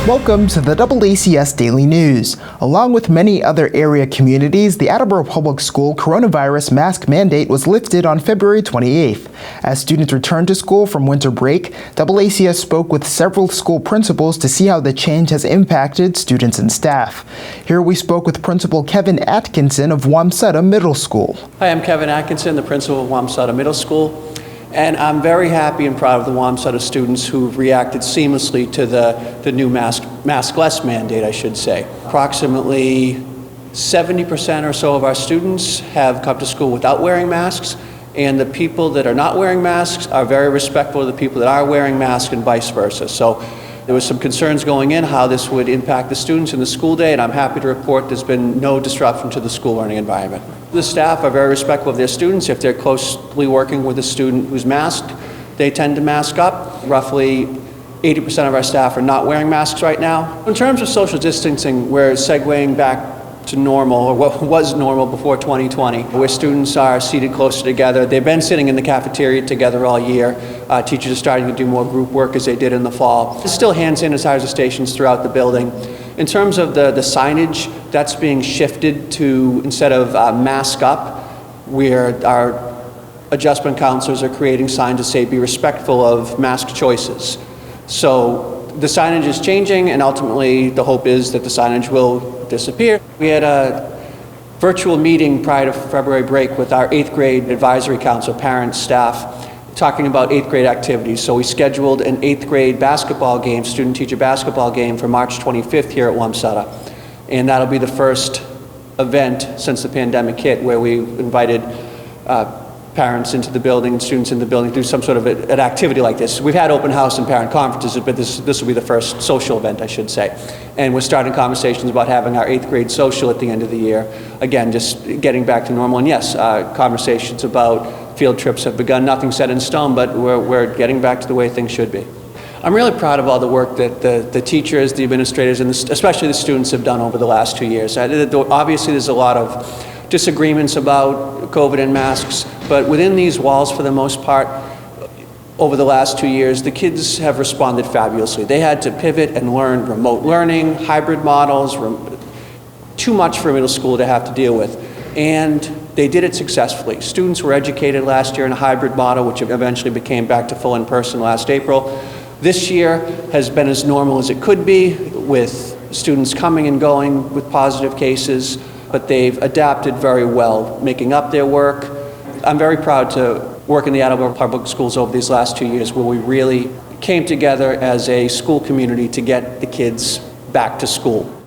Welcome to the DoubleACS Daily News. Along with many other area communities, the Attleboro Public School coronavirus mask mandate was lifted on February 28th. As students returned to school from winter break, DoubleACS spoke with several school principals to see how the change has impacted students and staff. Here we spoke with Principal Kevin Atkinson of Wamsutta Middle School. Hi, I'm Kevin Atkinson, the principal of Wamsutta Middle School. And I'm very happy and proud of the Wamsutta students who've reacted seamlessly to the new maskless mandate, I should say. Approximately 70% or so of our students have come to school without wearing masks, and the people that are not wearing masks are very respectful of the people that are wearing masks and vice versa. So there was some concerns going in how this would impact the students in the school day, and I'm happy to report there's been no disruption to the school learning environment. The staff are very respectful of their students. If they're closely working with a student who's masked, they tend to mask up. Roughly 80% of our staff are not wearing masks right now. In terms of social distancing, we're segueing back to normal, or what was normal before 2020, where students are seated closer together. They've been sitting in the cafeteria together all year. Teachers are starting to do more group work as they did in the fall. There's still hand sanitizer stations throughout the building. In terms of the signage, that's being shifted to, instead of mask up, where our adjustment counselors are creating signs to say, be respectful of mask choices. So the signage is changing, and ultimately the hope is that the signage will disappear. We had a virtual meeting prior to February break with our 8th grade advisory council, parents, staff, talking about 8th grade activities. So we scheduled an 8th grade basketball game, student-teacher basketball game for March 25th here at Wamsutta. And that'll be the first event since the pandemic hit where we invited parents into the building and students in the building to do some sort of an activity like this. We've had open house and parent conferences, but this will be the first social event, I should say. And we're starting conversations about having our 8th grade social at the end of the year. Again, just getting back to normal. And yes, conversations about field trips have begun. Nothing set in stone, but we're getting back to the way things should be. I'm really proud of all the work that the teachers, the administrators, and especially the students have done over the last 2 years. Obviously, there's a lot of disagreements about COVID and masks, but within these walls, for the most part, over the last 2 years, the kids have responded fabulously. They had to pivot and learn remote learning, hybrid models, too much for middle school to have to deal with. And they did it successfully. Students were educated last year in a hybrid model, which eventually became back to full in-person last April. This year has been as normal as it could be, with students coming and going with positive cases, but they've adapted very well, making up their work. I'm very proud to work in the Attleboro Public Schools over these last 2 years, where we really came together as a school community to get the kids back to school.